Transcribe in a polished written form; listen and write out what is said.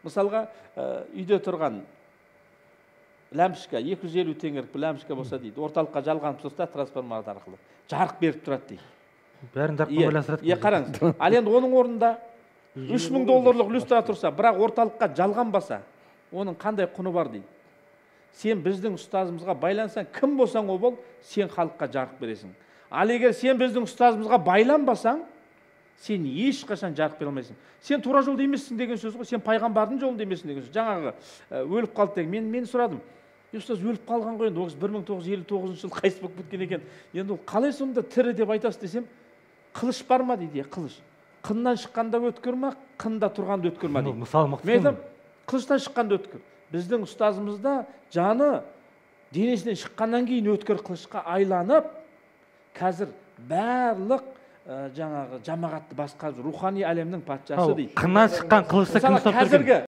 Мысалға, үйде тұрған ләмпішка 250 теңгелік ләмпішка болса дейді, орталыққа жалғанып тұрса трансформатор арқылы жарық беріп тұрады дейді. Бәрін жарықпен байланыстырады. Қараңыз. Ал енді оның орнында 3000 долларлық люстра тұрса, бірақ орталыққа жалғанбаса, оның қандай құны бар дейді. Сен біздің ұстазымызға байлансаң, кім болсаң о бол, сен халыққа жарық бересің. Ал егер сен біздің ұстазымызға байланбасаң, сен ешқашан жарық бере алмайсың. Сен тура жолда емессің деген сөз ғой, сен пайғамбардың жолында емессің деген сөз. Жаңағы өліп қалды деген, мен сұрадым. Ұстаз өліп қалған ғой, енді 1959 жылы қайтыс болып кеткен екен. Енді ол қалай сонда тірі деп айтасыз десем, қылыш бар ма дейді, қылыш. Қыннан шыққанда өткір ма, қында тұрғанда өткір ма дейді. Мысал мықты. Мен айтам, қылыштан шыққанда өткір. Біздің ұстазымызда жаны денесінен шыққаннан кейін өткір қылышқа айланып, қазір барлық жаңағы жамағатты басқарып рухани әлемнің патшасы дейді. Қыннан шыққан қылышты кім ұстап тұрған?